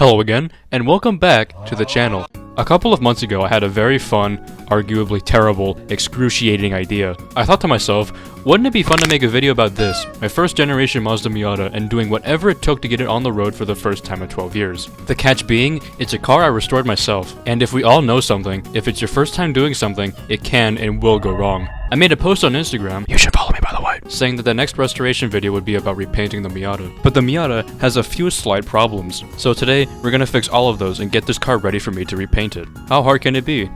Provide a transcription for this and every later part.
Hello again, and welcome back to the channel. A couple of months ago, I had a very fun, arguably terrible, excruciating idea. I thought to myself, wouldn't it be fun to make a video about this, my first generation Mazda Miata, and doing whatever it took to get it on the road for the first time in 12 years. The catch being, it's a car I restored myself, and if we all know something, if it's your first time doing something, it can and will go wrong. I made a post on Instagram, you should follow me by the way, saying that the next restoration video would be about repainting the Miata. But the Miata has a few slight problems, so today we're gonna fix all of those and get this car ready for me to repaint it. How hard can it be?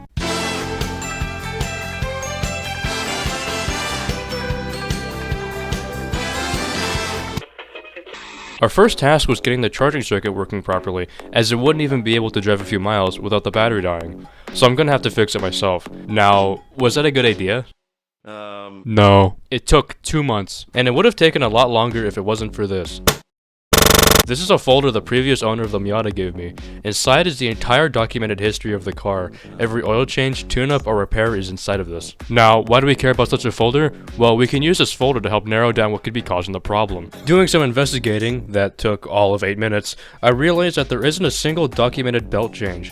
Our first task was getting the charging circuit working properly, as it wouldn't even be able to drive a few miles without the battery dying. So I'm gonna have to fix it myself. Now, was that a good idea? No. It took 2 months, and it would have taken a lot longer if it wasn't for this. This is a folder the previous owner of the Miata gave me. Inside is the entire documented history of the car. Every oil change, tune-up, or repair is inside of this. Now, why do we care about such a folder? Well, we can use this folder to help narrow down what could be causing the problem. Doing some investigating, that took all of 8 minutes, I realized that there isn't a single documented belt change.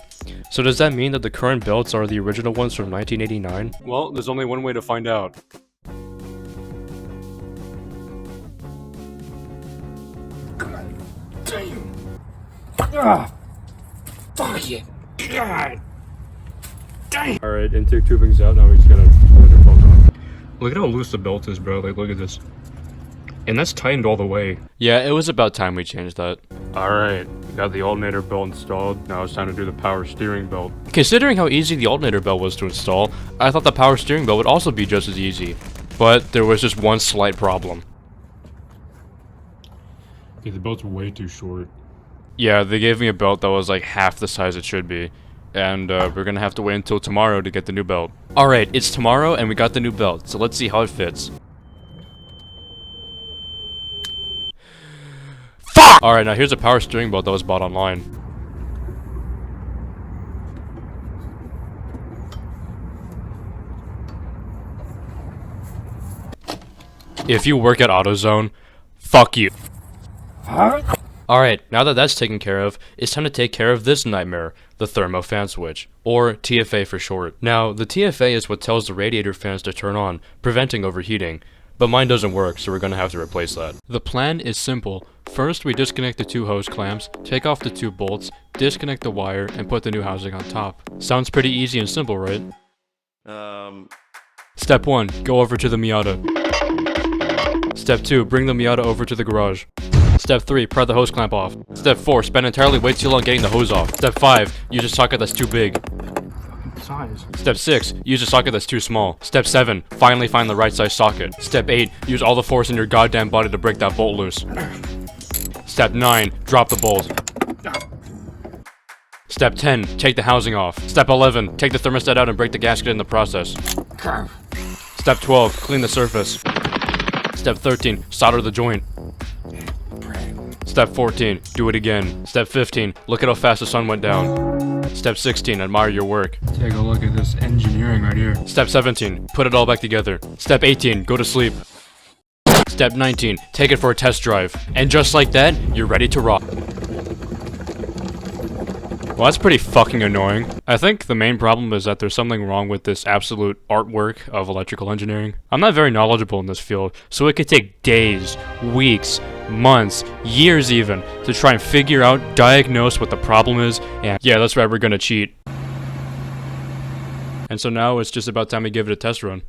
So does that mean that the current belts are the original ones from 1989? Well, there's only one way to find out. Damn. Ah. Fuck it. God. Damn. Alright, intake tubing's out, now we just gotta put it on. Look at how loose the belt is, bro. Like, look at this. And that's tightened all the way. Yeah, it was about time we changed that. Alright, got the alternator belt installed. Now it's time to do the power steering belt. Considering how easy the alternator belt was to install, I thought the power steering belt would also be just as easy. But there was just one slight problem. Okay, the belt's way too short. Yeah, they gave me a belt that was like half the size it should be. And we're gonna have to wait until tomorrow to get the new belt. Alright, it's tomorrow and we got the new belt, so let's see how it fits. Fuck! Alright, now here's a power steering belt that was bought online. If you work at AutoZone, fuck you. Alright, now that that's taken care of, it's time to take care of this nightmare, the Thermo fan switch, or TFA for short. Now, the TFA is what tells the radiator fans to turn on, preventing overheating. But mine doesn't work, so we're gonna have to replace that. The plan is simple. First, we disconnect the 2 hose clamps, take off the 2 bolts, disconnect the wire, and put the new housing on top. Sounds pretty easy and simple, right? Step 1, go over to the Miata. Step 2, bring the Miata over to the garage. Step 3, pry the hose clamp off. Step 4, spend entirely way too long getting the hose off. Step 5, use a socket that's too big. Size. Step 6, use a socket that's too small. Step 7, finally find the right size socket. Step 8, use all the force in your goddamn body to break that bolt loose. Step 9, drop the bolt. Step 10, take the housing off. Step 11, take the thermostat out and break the gasket in the process. Step 12, clean the surface. Step 13, solder the joint. Step 14, do it again. Step 15, look at how fast the sun went down. Step 16, admire your work. Take a look at this engineering right here. Step 17, put it all back together. Step 18, go to sleep. Step 19, take it for a test drive. And just like that, you're ready to rock. Well, that's pretty fucking annoying. I think the main problem is that there's something wrong with this absolute artwork of electrical engineering. I'm not very knowledgeable in this field, so it could take days, weeks, months, years even, to try and figure out, diagnose what the problem is, and yeah, that's right, we're gonna cheat. And so now it's just about time to give it a test run.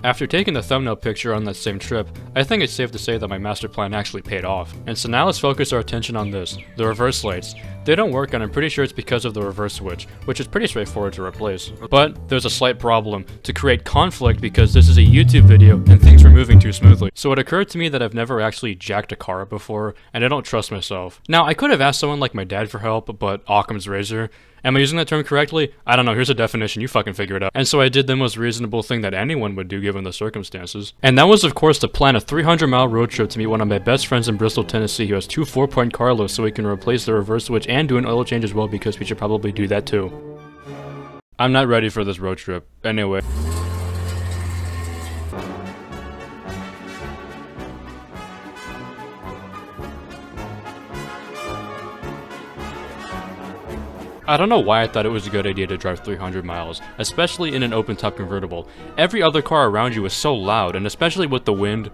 After taking the thumbnail picture on that same trip, I think it's safe to say that my master plan actually paid off. And so now let's focus our attention on this, the reverse lights. They don't work and I'm pretty sure it's because of the reverse switch, which is pretty straightforward to replace. But there's a slight problem, to create conflict because this is a YouTube video and things were moving too smoothly. So it occurred to me that I've never actually jacked a car up before, and I don't trust myself. Now, I could have asked someone like my dad for help, but Occam's razor. Am I using that term correctly? I don't know, here's a definition, you fucking figure it out. And so I did the most reasonable thing that anyone would do given the circumstances. And that was of course to plan a 300-mile road trip to meet one of my best friends in Bristol, Tennessee who has 2 4-point Carlos so we can replace the reverse switch and do an oil change as well because we should probably do that too. I'm not ready for this road trip. Anyway. I don't know why I thought it was a good idea to drive 300 miles, especially in an open-top convertible. Every other car around you is so loud, and especially with the wind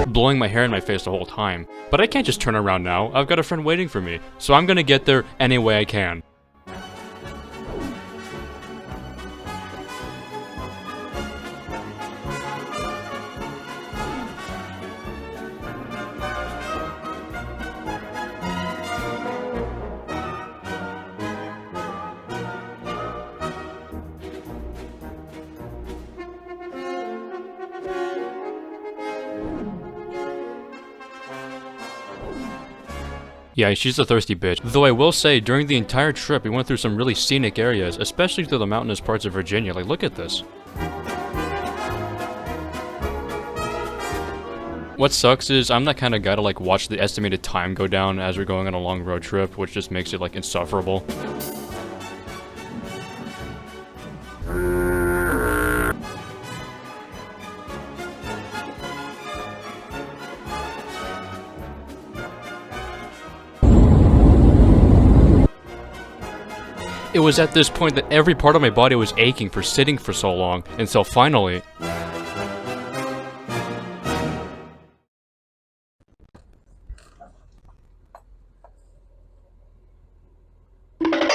blowing my hair in my face the whole time. But I can't just turn around now, I've got a friend waiting for me, so I'm gonna get there any way I can. Yeah, she's a thirsty bitch. Though I will say, during the entire trip, we went through some really scenic areas, especially through the mountainous parts of Virginia. Like, look at this. What sucks is, I'm that kind of guy to, like, watch the estimated time go down as we're going on a long road trip, which just makes it, like, insufferable. It was at this point that every part of my body was aching for sitting for so long, until finally...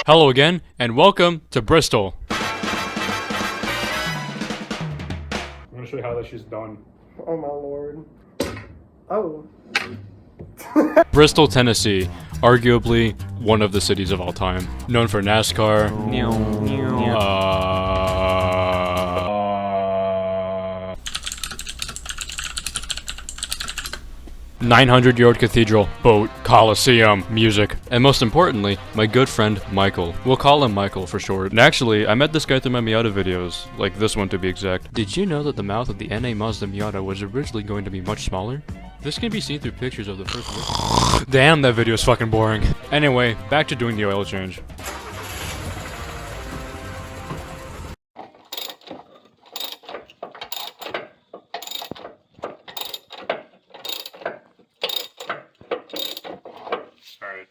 Hello again, and welcome to Bristol. I'm gonna show you how this is done. Oh my lord. Oh. Bristol, Tennessee, arguably one of the cities of all time. Known for NASCAR. 900-year-old cathedral, boat, coliseum, music, and most importantly, my good friend Michael. We'll call him Michael for short. And actually, I met this guy through my Miata videos, like this one to be exact. Did you know that the mouth of the NA Mazda Miata was originally going to be much smaller? This can be seen through pictures of the first. Damn, that video is fucking boring. Anyway, back to doing the oil change. Alright.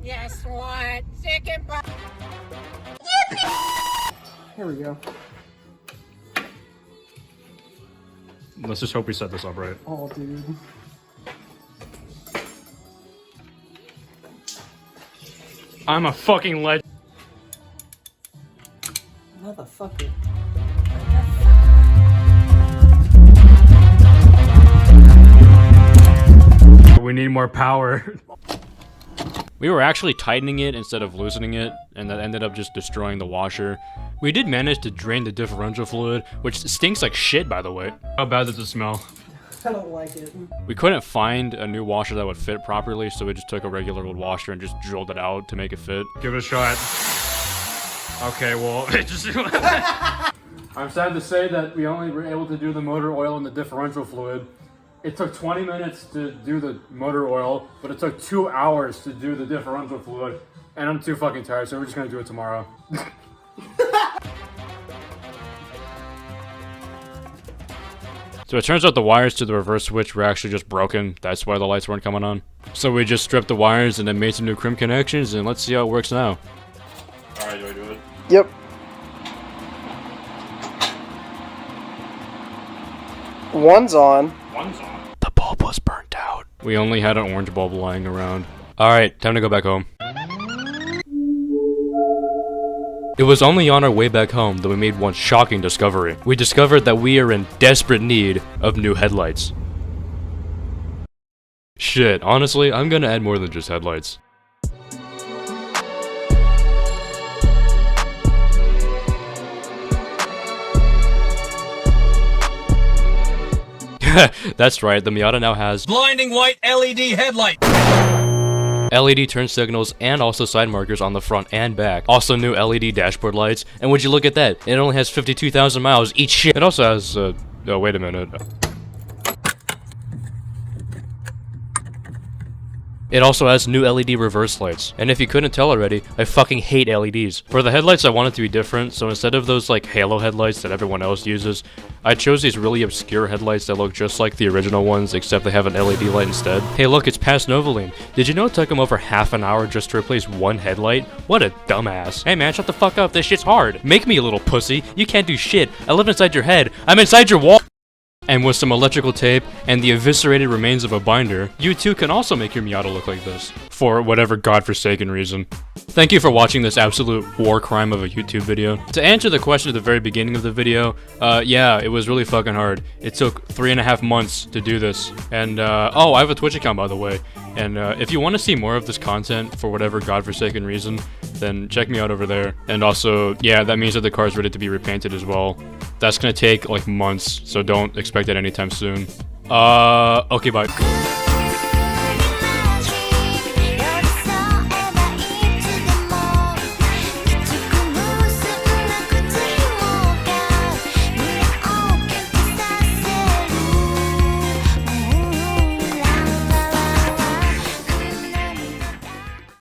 Guess what? Chicken butt. Here we go. Let's just hope we set this up right. Oh, dude. I'm a fucking legend. Motherfucker. We need more power. We were actually tightening it instead of loosening it, and that ended up just destroying the washer. We did manage to drain the differential fluid, which stinks like shit, by the way. How bad does it smell? I don't like it. We couldn't find a new washer that would fit properly, so we just took a regular old washer and just drilled it out to make it fit. Give it a shot. Okay, well, it just... I'm sad to say that we only were able to do the motor oil and the differential fluid. It took 20 minutes to do the motor oil, but it took 2 hours to do the differential fluid. And I'm too fucking tired, so we're just gonna do it tomorrow. So it turns out the wires to the reverse switch were actually just broken. That's why the lights weren't coming on. So we just stripped the wires and then made some new crimp connections, and let's see how it works now. Alright, do I do it? Yep. One's on. One's on. The bulb was burnt out. We only had an orange bulb lying around. Alright, time to go back home. It was only on our way back home that we made one shocking discovery. We discovered that we are in desperate need of new headlights. Shit, honestly, I'm gonna add more than just headlights. That's right, the Miata now has blinding white LED headlight. LED turn signals and also side markers on the front and back. Also new LED dashboard lights, and would you look at that, it only has 52,000 miles each shit. It also has, oh wait a minute. It also has new LED reverse lights, and if you couldn't tell already, I fucking hate LEDs. For the headlights I wanted to be different, so instead of those like halo headlights that everyone else uses, I chose these really obscure headlights that look just like the original ones except they have an LED light instead. Hey look, it's past Novaline. Did you know it took him over half an hour just to replace one headlight? What a dumbass. Hey man, shut the fuck up, this shit's hard. Make me a little pussy, you can't do shit. I live inside your head, I'm inside your wall. And with some electrical tape and the eviscerated remains of a binder, you too can also make your Miata look like this. For whatever godforsaken reason. Thank you for watching this absolute war crime of a YouTube video. To answer the question at the very beginning of the video, yeah, it was really fucking hard. It took 3.5 months to do this. And, oh, I have a Twitch account by the way. And if you want to see more of this content for whatever godforsaken reason, then check me out over there. And also, yeah, that means that the car is ready to be repainted as well. That's gonna take like months, so don't expect it anytime soon. Okay, bye.